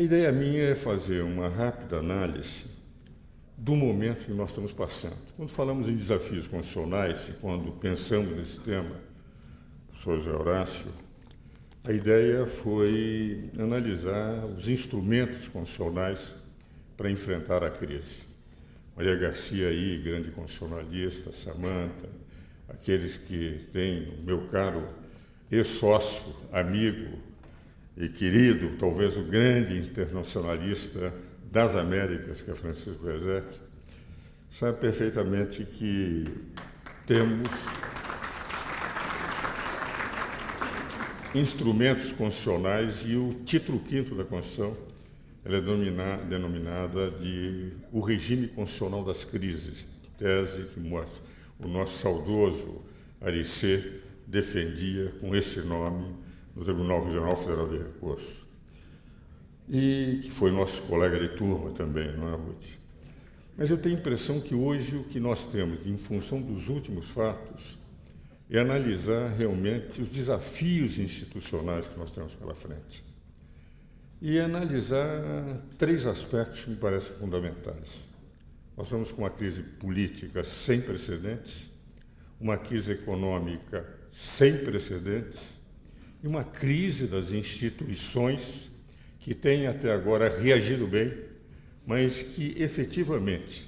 ideia minha é fazer uma rápida análise do momento que nós estamos passando. Quando falamos em desafios constitucionais e quando pensamos nesse tema, professor José Horácio, a ideia foi analisar os instrumentos constitucionais para enfrentar a crise. Maria Garcia aí, grande constitucionalista, Samanta, aqueles que têm o meu caro ex-sócio, amigo e querido, talvez o grande internacionalista das Américas, que é Francisco Rezec, sabe perfeitamente que temos instrumentos constitucionais e o título 5º da Constituição ela é denominada de o regime constitucional das crises, tese que o nosso saudoso Aricê defendia com esse nome no Tribunal Regional Federal de Recursos. E que foi nosso colega de turma também, não é, Ruth? Mas eu tenho a impressão que hoje o que nós temos, em função dos últimos fatos, é analisar realmente os desafios institucionais que nós temos pela frente. E analisar 3 aspectos que me parecem fundamentais. Nós estamos com uma crise política sem precedentes, uma crise econômica sem precedentes e uma crise das instituições que têm até agora reagido bem, mas que efetivamente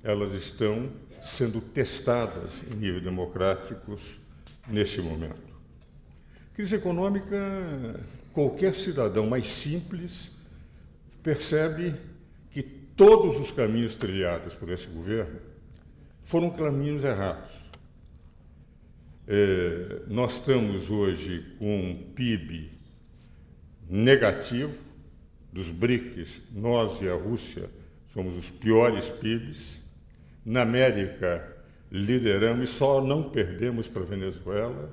elas estão sendo testadas em nível democráticos neste momento. Crise econômica, qualquer cidadão mais simples percebe que todos os caminhos trilhados por esse governo foram caminhos errados. Nós estamos hoje com um PIB negativo, dos BRICS, nós e a Rússia somos os piores PIBs. Na América, lideramos e só não perdemos para a Venezuela.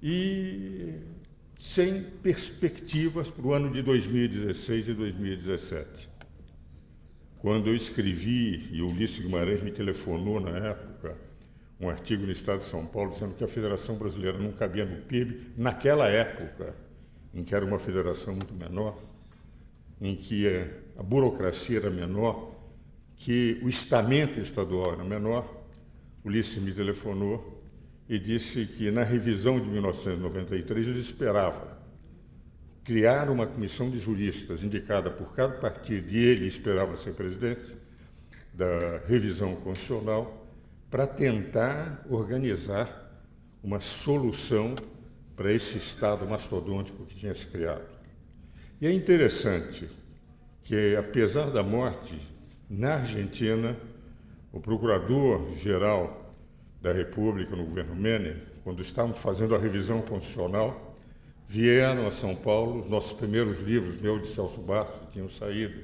E sem perspectivas para o ano de 2016 e 2017. Quando eu escrevi, e o Ulisses Guimarães me telefonou na época, um artigo no Estado de São Paulo dizendo que a Federação Brasileira não cabia no PIB, naquela época, em que era uma federação muito menor, em que a burocracia era menor, que o estamento estadual era menor, Ulisses me telefonou e disse que na revisão de 1993 ele esperava criar uma comissão de juristas indicada por cada partido, e ele esperava ser presidente da revisão constitucional, para tentar organizar uma solução para esse Estado mastodôntico que tinha se criado. E é interessante que, apesar da morte, na Argentina, o procurador-geral da República no governo Menem, quando estávamos fazendo a revisão constitucional, vieram a São Paulo, os nossos primeiros livros, meu de Celso Bastos, tinham saído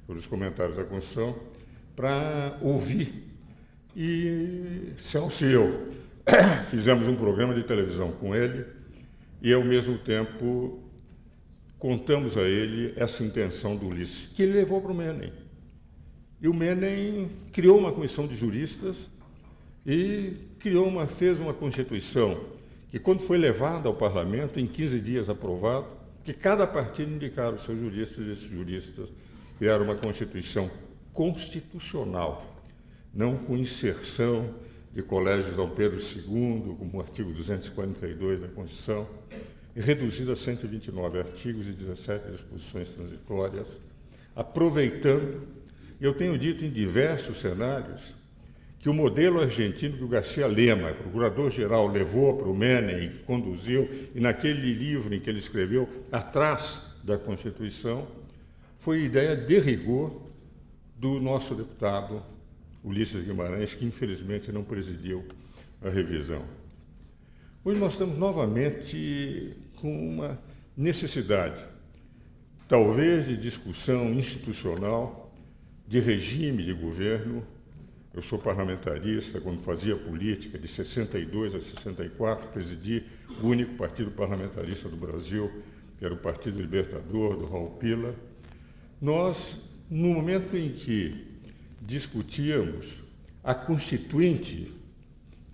pelos comentários da Constituição, para ouvir. E Celso e eu fizemos um programa de televisão com ele e, ao mesmo tempo, contamos a ele essa intenção do Ulisses, que ele levou para o Menem. E o Menem criou uma comissão de juristas e fez uma Constituição que, quando foi levada ao Parlamento, em 15 dias aprovado, que cada partido indicaram os seus juristas, e esses juristas criaram uma Constituição constitucional, não com inserção de colégios Dom Pedro II, como o artigo 242 da Constituição, e reduzida a 129 artigos e 17 disposições transitórias, aproveitando, eu tenho dito em diversos cenários, que o modelo argentino que o Garcia Lema, procurador-geral, levou para o Menem e conduziu, e naquele livro em que ele escreveu, Atrás da Constituição, foi ideia de rigor do nosso deputado Ulisses Guimarães, que infelizmente não presidiu a revisão. Hoje nós estamos novamente com uma necessidade, talvez de discussão institucional, de regime de governo. Eu sou parlamentarista, quando fazia política, de 62 a 64, presidi o único partido parlamentarista do Brasil, que era o Partido Libertador, do Raul Pila. Nós, no momento em que discutíamos a Constituinte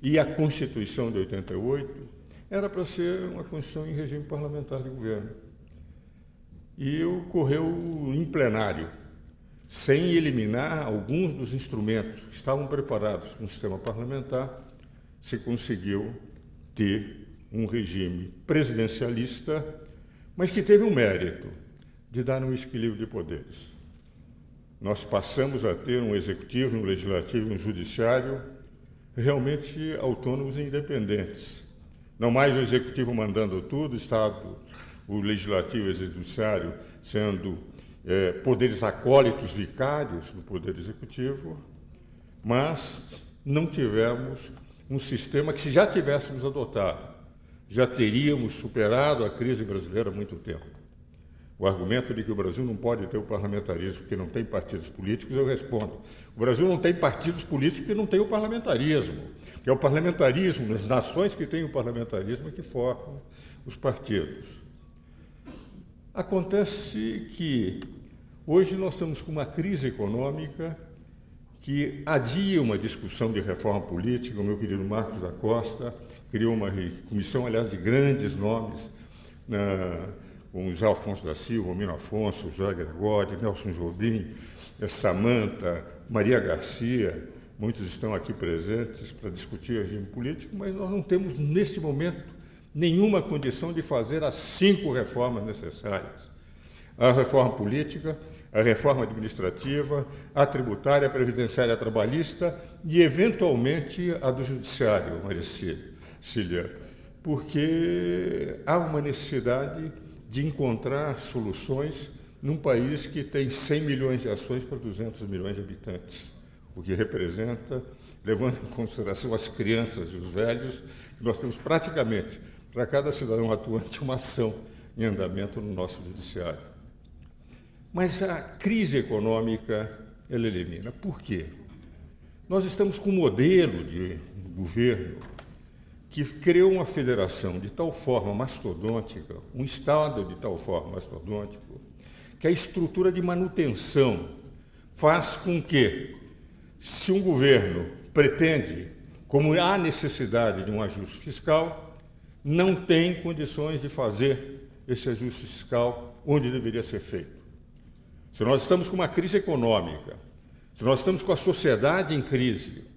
e a Constituição de 88, era para ser uma Constituição em regime parlamentar de governo. e ocorreu em plenário, sem eliminar alguns dos instrumentos que estavam preparados no sistema parlamentar, se conseguiu ter um regime presidencialista, mas que teve um mérito de dar um equilíbrio de poderes. Nós passamos a ter um executivo, um legislativo e um judiciário realmente autônomos e independentes. Não mais o executivo mandando tudo, o Estado, o legislativo e o judiciário sendo poderes acólitos vicários do poder executivo, mas não tivemos um sistema que, se já tivéssemos adotado, já teríamos superado a crise brasileira há muito tempo. O argumento de que o Brasil não pode ter o parlamentarismo porque não tem partidos políticos, eu respondo. O Brasil não tem partidos políticos porque não tem o parlamentarismo, que é o parlamentarismo, nas nações que têm o parlamentarismo, que formam os partidos. Acontece que hoje nós estamos com uma crise econômica que adia uma discussão de reforma política. O meu querido Marcos da Costa criou uma comissão, aliás, de grandes nomes, com José Alfonso da Silva, Mino Afonso, José Gregório, Nelson Jobim, Samanta, Maria Garcia, muitos estão aqui presentes para discutir o regime político, mas nós não temos, nesse momento, nenhuma condição de fazer as 5 reformas necessárias. A reforma política, a reforma administrativa, a tributária, a previdenciária, a trabalhista e, eventualmente, a do judiciário, Maria Cília, porque há uma necessidade de encontrar soluções num país que tem 100 milhões de ações para 200 milhões de habitantes, o que representa, levando em consideração as crianças e os velhos, que nós temos praticamente, para cada cidadão atuante, uma ação em andamento no nosso judiciário. Mas a crise econômica, ela elimina. Por quê? Nós estamos com um modelo de governo que criou uma federação de tal forma mastodôntica, um Estado de tal forma mastodôntico, que a estrutura de manutenção faz com que, se um governo pretende, como há necessidade de um ajuste fiscal, não tem condições de fazer esse ajuste fiscal onde deveria ser feito. Se nós estamos com uma crise econômica, se nós estamos com a sociedade em crise,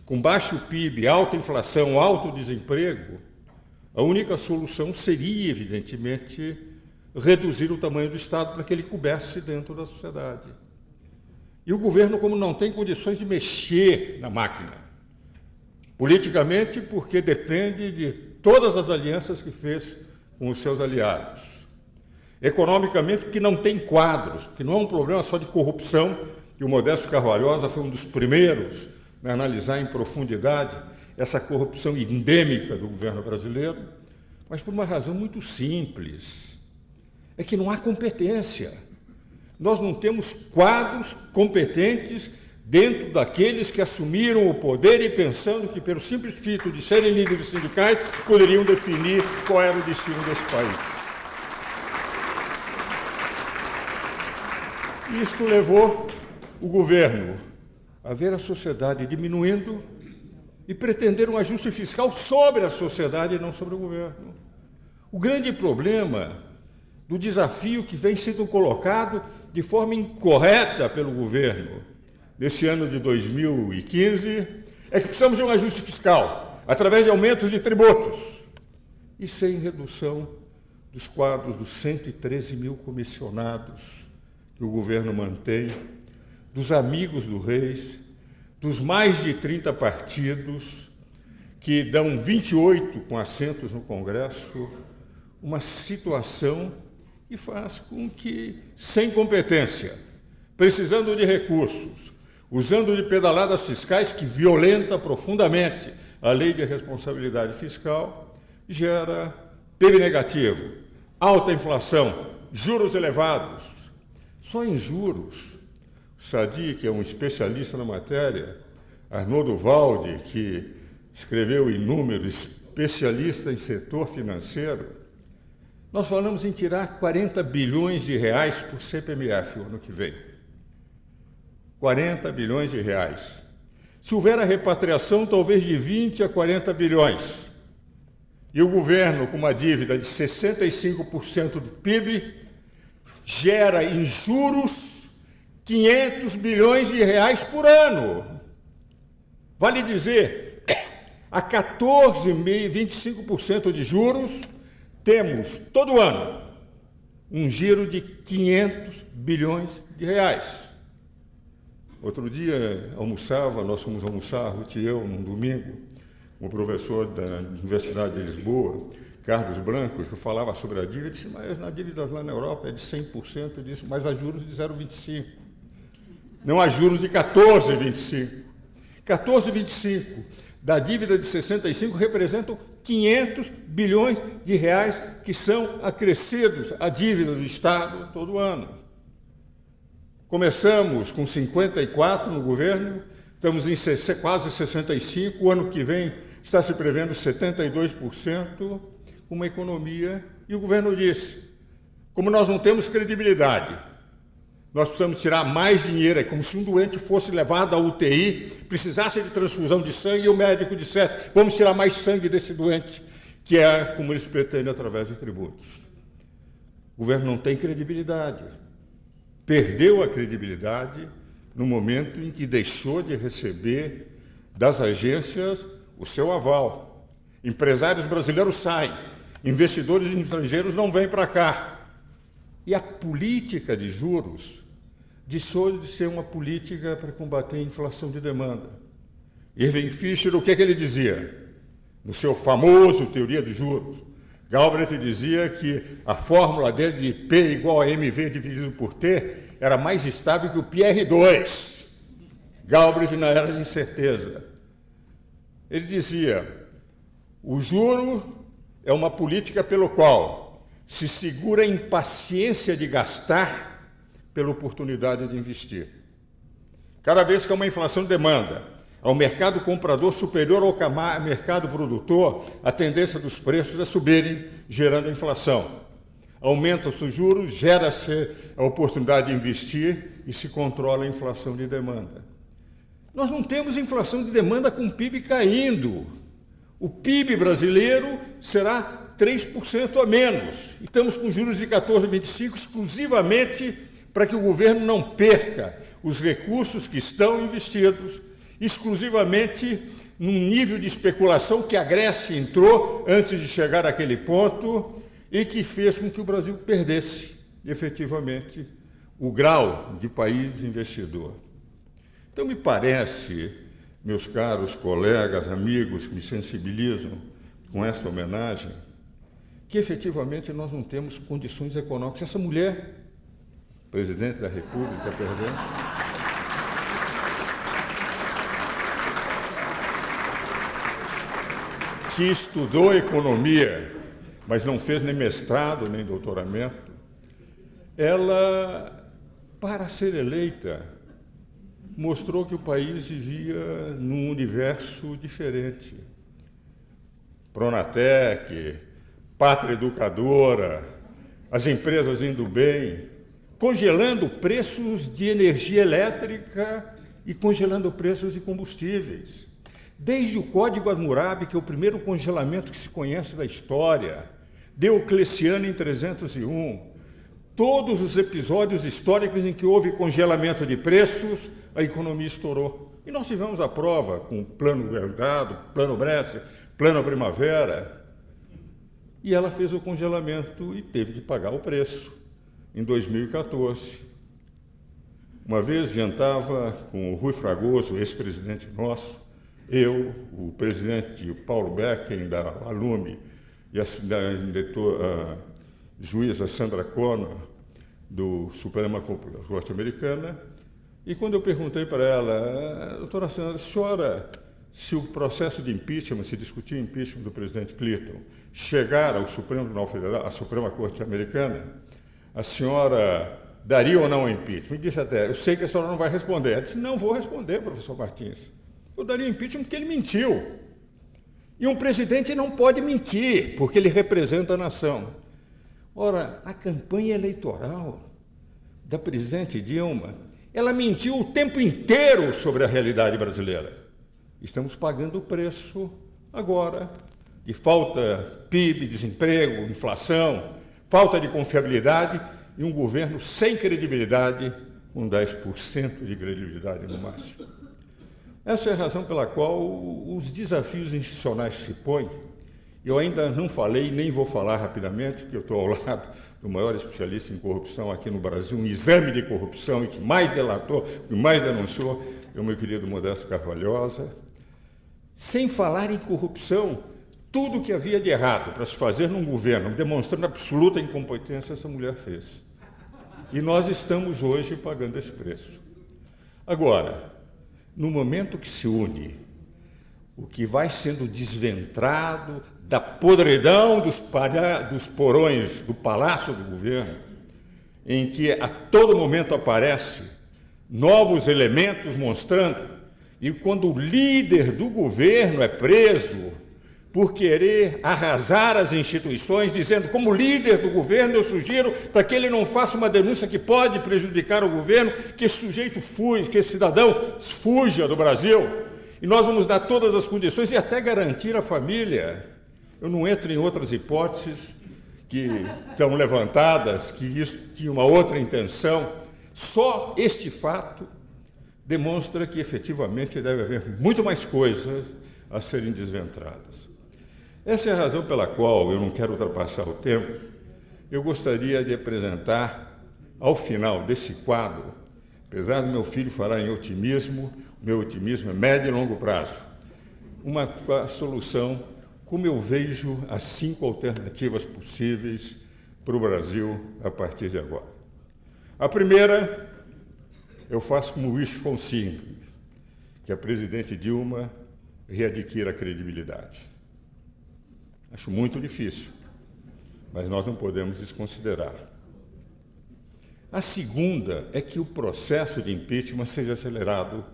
com baixo PIB, alta inflação, alto desemprego, a única solução seria, evidentemente, reduzir o tamanho do Estado para que ele coubesse dentro da sociedade. E o governo, como não tem condições de mexer na máquina, politicamente, porque depende de todas as alianças que fez com os seus aliados. Economicamente, porque não tem quadros, porque não é um problema só de corrupção, que o Modesto Carvalhosa foi um dos primeiros a analisar em profundidade essa corrupção endêmica do governo brasileiro, mas por uma razão muito simples, é que não há competência. Nós não temos quadros competentes dentro daqueles que assumiram o poder e pensando que, pelo simples feito de serem líderes sindicais, poderiam definir qual era o destino desse país. Isto levou o governo a ver a sociedade diminuindo e pretender um ajuste fiscal sobre a sociedade e não sobre o governo. O grande problema do desafio que vem sendo colocado de forma incorreta pelo governo nesse ano de 2015 é que precisamos de um ajuste fiscal através de aumentos de tributos e sem redução dos quadros dos 113 mil comissionados que o governo mantém, dos amigos do Reis, dos mais de 30 partidos, que dão 28 com assentos no Congresso, uma situação que faz com que, sem competência, precisando de recursos, usando de pedaladas fiscais que violenta profundamente a lei de responsabilidade fiscal, gera PIB negativo, alta inflação, juros elevados. Só em juros, Sadi, que é um especialista na matéria, Arnoldo Valde, que escreveu inúmeros, especialista em setor financeiro, nós falamos em tirar 40 bilhões de reais por CPMF o ano que vem. 40 bilhões de reais. Se houver a repatriação, talvez de 20 a 40 bilhões. E o governo, com uma dívida de 65% do PIB, gera em juros 500 bilhões de reais por ano. Vale dizer, a 14,25% de juros, temos, todo ano, um giro de 500 bilhões de reais. Outro dia, nós fomos almoçar, Ruth e eu, num domingo, com o professor da Universidade de Lisboa, Carlos Branco, que falava sobre a dívida, disse, mas na dívida lá na Europa é de 100%, eu disse, mas há juros de 0,25%. Não há juros de 14,25%. 14,25% da dívida de 65 representam 500 bilhões de reais que são acrescidos à dívida do Estado todo ano. Começamos com 54 no governo, estamos em quase 65, o ano que vem está se prevendo 72%, uma economia, e o governo disse, como nós não temos credibilidade, nós precisamos tirar mais dinheiro, é como se um doente fosse levado à UTI, precisasse de transfusão de sangue e o médico dissesse, vamos tirar mais sangue desse doente, que é como eles pretendem através de tributos. O governo não tem credibilidade. Perdeu a credibilidade no momento em que deixou de receber das agências o seu aval. Empresários brasileiros saem, investidores estrangeiros não vêm para cá. E a política de juros deixou de ser uma política para combater a inflação de demanda. Irving Fisher, o que é que ele dizia? No seu famoso Teoria dos Juros, Galbraith dizia que a fórmula dele de P igual a MV dividido por T era mais estável que o PR2. Galbraith na era de incerteza. Ele dizia, o juro é uma política pelo qual se segura a impaciência de gastar pela oportunidade de investir. Cada vez que há uma inflação de demanda, ao mercado comprador superior ao mercado produtor, a tendência dos preços é subirem, gerando inflação. Aumenta-se os juros, gera-se a oportunidade de investir e se controla a inflação de demanda. Nós não temos inflação de demanda com o PIB caindo. O PIB brasileiro será 3% a menos. E estamos com juros de 14,25 exclusivamente para que o governo não perca os recursos que estão investidos, exclusivamente num nível de especulação que a Grécia entrou antes de chegar àquele ponto e que fez com que o Brasil perdesse, efetivamente, o grau de país investidor. Então, me parece, meus caros colegas, amigos que me sensibilizam com esta homenagem, que efetivamente nós não temos condições econômicas. Essa mulher, presidente da República, que estudou economia, mas não fez nem mestrado, nem doutoramento, ela, para ser eleita, mostrou que o país vivia num universo diferente. Pronatec, Pátria Educadora, as empresas indo bem, congelando preços de energia elétrica e congelando preços de combustíveis. Desde o Código Hammurabi, que é o primeiro congelamento que se conhece da história, Diocleciano em 301, todos os episódios históricos em que houve congelamento de preços, a economia estourou. E nós tivemos a prova com o Plano Belgrado, Plano Brescia, Plano Primavera, e ela fez o congelamento e teve de pagar o preço em 2014. Uma vez jantava com o Rui Fragoso, ex-presidente nosso, eu, o presidente Paulo Becken, da Alume, e a juíza Sandra Conner, do Suprema Corte Americana, e quando eu perguntei para ela, doutora Sandra, a senhora, se o processo de impeachment, se discutir o impeachment do presidente Clinton, chegar ao Supremo Tribunal Federal, à Suprema Corte Americana, a senhora daria ou não o impeachment? Me disse até, eu sei que a senhora não vai responder. Ela disse, não vou responder, professor Martins. Eu daria impeachment porque ele mentiu. E um presidente não pode mentir, porque ele representa a nação. Ora, a campanha eleitoral da presidente Dilma, ela mentiu o tempo inteiro sobre a realidade brasileira. Estamos pagando o preço agora de falta PIB, desemprego, inflação, falta de confiabilidade, e um governo sem credibilidade, com 10% de credibilidade no máximo. Essa é a razão pela qual os desafios institucionais se põem. Eu ainda não falei, nem vou falar rapidamente, porque eu estou ao lado do maior especialista em corrupção aqui no Brasil, um exame de corrupção, e que mais delatou, que mais denunciou, é o meu querido Modesto Carvalhosa. Sem falar em corrupção, tudo que havia de errado para se fazer num governo, demonstrando absoluta incompetência, essa mulher fez. E nós estamos hoje pagando esse preço. Agora, no momento que se une o que vai sendo desventrado da podridão dos porões do Palácio do Governo, em que a todo momento aparece novos elementos mostrando, e quando o líder do governo é preso por querer arrasar as instituições, dizendo, como líder do governo, eu sugiro para que ele não faça uma denúncia que pode prejudicar o governo, que esse sujeito fuja, que esse cidadão fuja do Brasil, e nós vamos dar todas as condições e até garantir a família. Eu não entro em outras hipóteses que estão levantadas, que isso tinha uma outra intenção. Só este fato demonstra que, efetivamente, deve haver muito mais coisas a serem desventradas. Essa é a razão pela qual eu não quero ultrapassar o tempo. Eu gostaria de apresentar, ao final desse quadro, apesar do meu filho falar em otimismo, o meu otimismo é médio e longo prazo, uma solução, como eu vejo as 5 alternativas possíveis para o Brasil a partir de agora. A primeira, eu faço como Luiz Fonseca, que a presidente Dilma readquira a credibilidade. Acho muito difícil, mas nós não podemos desconsiderar. A segunda é que o processo de impeachment seja acelerado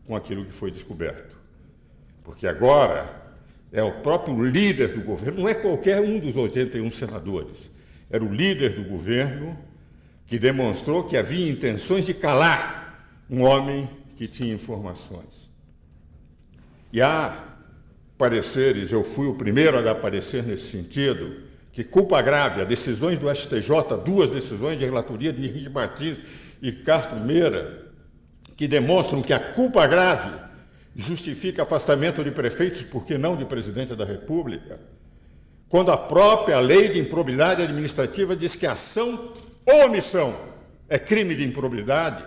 com aquilo que foi descoberto. Porque agora é o próprio líder do governo, não é qualquer um dos 81 senadores, era o líder do governo que demonstrou que havia intenções de calar um homem que tinha informações. E há pareceres, eu fui o primeiro a dar parecer nesse sentido, que culpa grave, as decisões do STJ, 2 decisões de relatoria de Henrique Martins e Castro Meira, que demonstram que a culpa grave justifica afastamento de prefeitos, por que não de presidente da República, quando a própria lei de improbidade administrativa diz que ação ou omissão é crime de improbidade,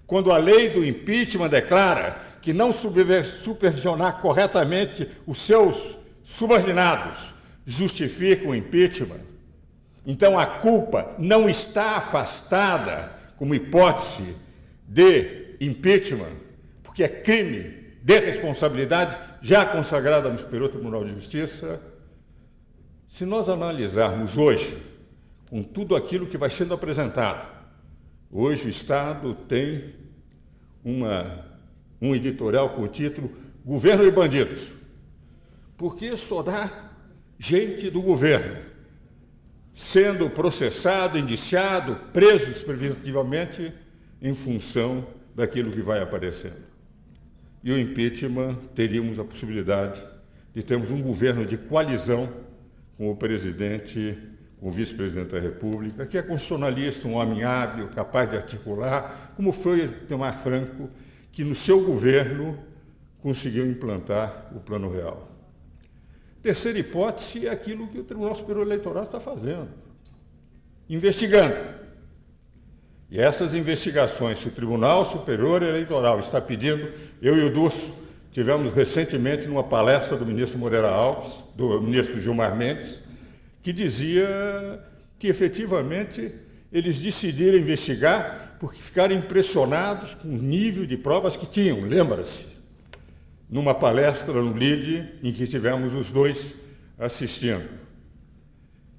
quando a lei do impeachment declara que não supervisionar corretamente os seus subordinados justifica o impeachment, então a culpa não está afastada como hipótese de impeachment, porque é crime de responsabilidade já consagrada no Superior Tribunal de Justiça. Se nós analisarmos hoje, com tudo aquilo que vai sendo apresentado, hoje o Estado tem um editorial com o título Governo e Bandidos, porque só dá gente do governo sendo processado, indiciado, presos preventivamente em função daquilo que vai aparecendo. E o impeachment, teríamos a possibilidade de termos um governo de coalizão com o presidente, com o vice-presidente da República, que é constitucionalista, um homem hábil, capaz de articular, como foi Itamar Franco, que no seu governo conseguiu implantar o Plano Real. Terceira hipótese é aquilo que o Tribunal Superior Eleitoral está fazendo, investigando. E essas investigações, se o Tribunal Superior Eleitoral está pedindo, eu e o Durso tivemos recentemente numa palestra do ministro Moreira Alves, do ministro Gilmar Mendes, que dizia que, efetivamente, eles decidiram investigar porque ficaram impressionados com o nível de provas que tinham, lembra-se? Numa palestra no LIDE, em que tivemos os dois assistindo.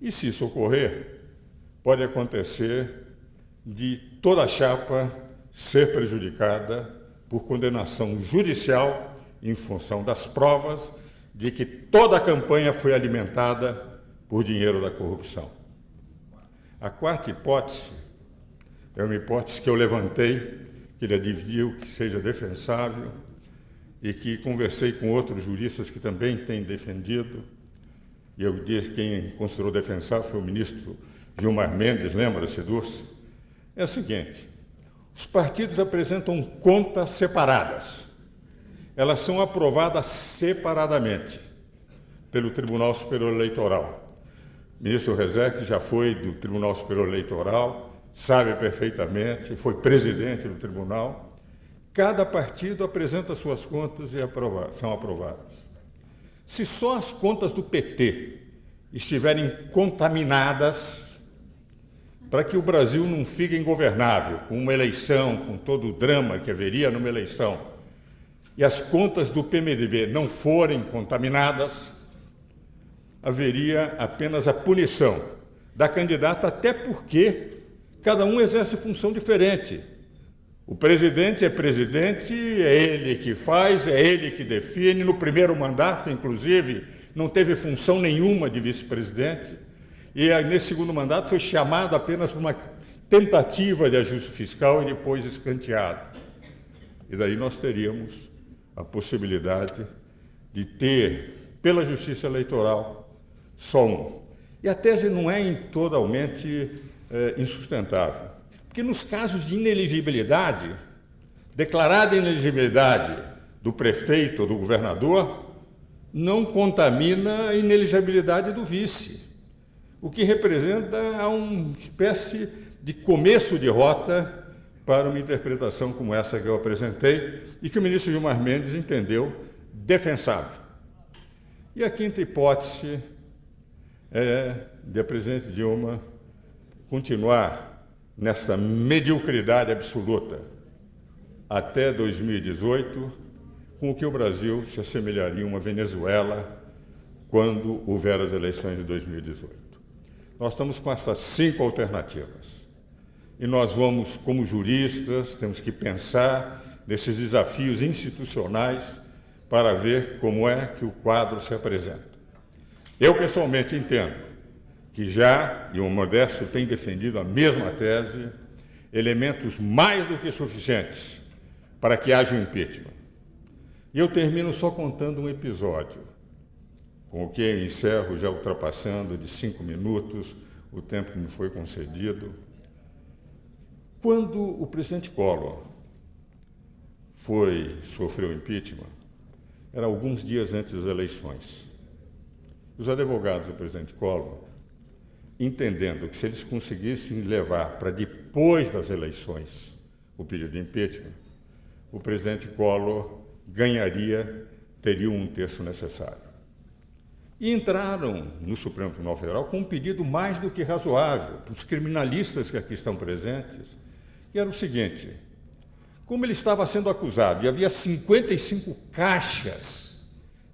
E se isso ocorrer, pode acontecer de toda a chapa ser prejudicada por condenação judicial em função das provas de que toda a campanha foi alimentada por dinheiro da corrupção. A quarta hipótese é uma hipótese que eu levantei, que ele adviu que seja defensável e que conversei com outros juristas que também têm defendido, e eu disse que quem considerou defensável foi o ministro Gilmar Mendes, lembra-se disso? É o seguinte: os partidos apresentam contas separadas. Elas são aprovadas separadamente pelo Tribunal Superior Eleitoral. O ministro Rezec já foi do Tribunal Superior Eleitoral, sabe perfeitamente, foi presidente do tribunal. Cada partido apresenta suas contas e são aprovadas. Se só as contas do PT estiverem contaminadas, para que o Brasil não fique ingovernável, com uma eleição, com todo o drama que haveria numa eleição, e as contas do PMDB não forem contaminadas, haveria apenas a punição da candidata, até porque cada um exerce função diferente. O presidente é presidente, é ele que faz, é ele que define. No primeiro mandato, inclusive, não teve função nenhuma de vice-presidente. E nesse segundo mandato foi chamado apenas para uma tentativa de ajuste fiscal e depois escanteado. E daí nós teríamos a possibilidade de ter, pela Justiça Eleitoral, só um. E a tese não é totalmente insustentável. Porque nos casos de inelegibilidade, declarada inelegibilidade do prefeito ou do governador, não contamina a inelegibilidade do vice, o que representa uma espécie de começo de rota para uma interpretação como essa que eu apresentei e que o ministro Gilmar Mendes entendeu defensável. E a quinta hipótese é de a presidente Dilma continuar nessa mediocridade absoluta até 2018, com o que o Brasil se assemelharia a uma Venezuela quando houver as eleições de 2018. Nós estamos com essas 5 alternativas. E nós vamos, como juristas, temos que pensar nesses desafios institucionais para ver como é que o quadro se apresenta. Eu, pessoalmente, entendo que já, e o Modesto tem defendido a mesma tese, elementos mais do que suficientes para que haja um impeachment. E eu termino só contando um episódio, com o que eu encerro já ultrapassando de 5 minutos o tempo que me foi concedido. Quando o presidente Collor sofreu impeachment, era alguns dias antes das eleições. Os advogados do presidente Collor, entendendo que se eles conseguissem levar para depois das eleições o pedido de impeachment, o presidente Collor teria um terço necessário. E entraram no Supremo Tribunal Federal com um pedido mais do que razoável para os criminalistas que aqui estão presentes, que era o seguinte: como ele estava sendo acusado e havia 55 caixas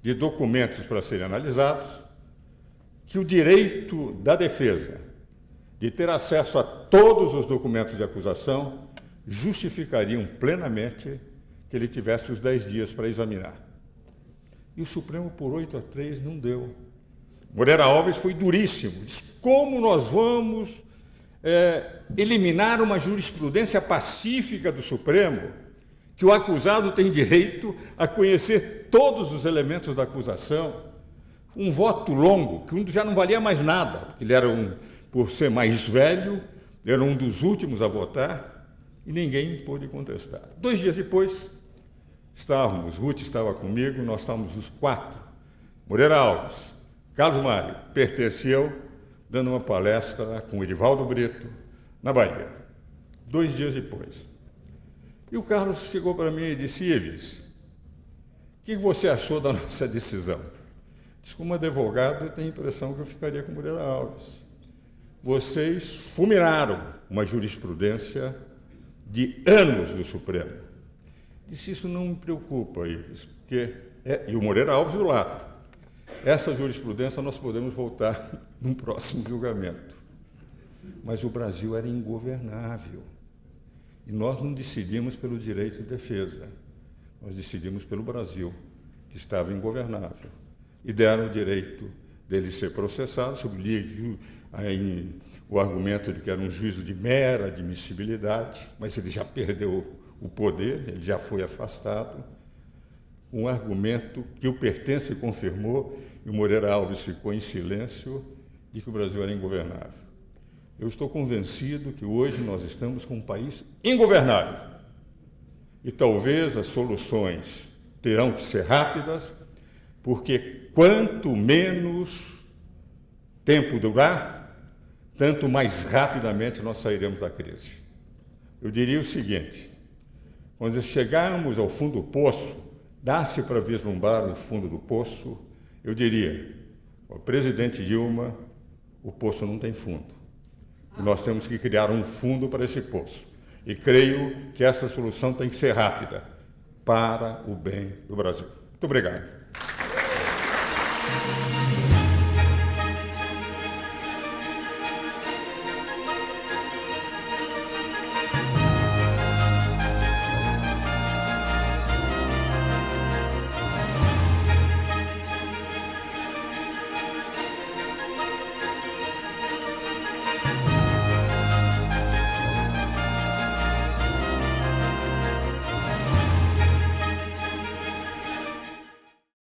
de documentos para serem analisados, que o direito da defesa de ter acesso a todos os documentos de acusação justificariam plenamente que ele tivesse os 10 dias para examinar. E o Supremo, por 8-3, não deu. Moreira Alves foi duríssimo. Diz: como nós vamos eliminar uma jurisprudência pacífica do Supremo, que o acusado tem direito a conhecer todos os elementos da acusação? Um voto longo, que já não valia mais nada, porque ele era por ser mais velho, era um dos últimos a votar, e ninguém pôde contestar. 2 dias depois, Ruth estava comigo, nós estávamos os 4, Moreira Alves, Carlos Mário, pertenceu, dando uma palestra com o Edivaldo Brito, na Bahia, 2 dias depois. E o Carlos chegou para mim e disse: Ives, o que você achou da nossa decisão? Como advogado, eu tenho a impressão que eu ficaria com Moreira Alves. Vocês fulminaram uma jurisprudência de anos do Supremo. Disse: isso não me preocupa, Ives, porque... E o Moreira Alves do lado. Essa jurisprudência nós podemos voltar num próximo julgamento. Mas o Brasil era ingovernável. E nós não decidimos pelo direito de defesa. Nós decidimos pelo Brasil, que estava ingovernável. E deram o direito dele ser processado, sob o argumento de que era um juízo de mera admissibilidade, mas ele já perdeu o poder, ele já foi afastado. Um argumento que o Pertence confirmou, e o Moreira Alves ficou em silêncio, de que o Brasil era ingovernável. eu estou convencido que hoje nós estamos com um país ingovernável. E talvez as soluções terão que ser rápidas, porque quanto menos tempo durar, tanto mais rapidamente nós sairemos da crise. Eu diria o seguinte: quando chegarmos ao fundo do poço, dá-se para vislumbrar o fundo do poço, eu diria, o presidente Dilma, o poço não tem fundo. E nós temos que criar um fundo para esse poço. E creio que essa solução tem que ser rápida, para o bem do Brasil. Muito obrigado.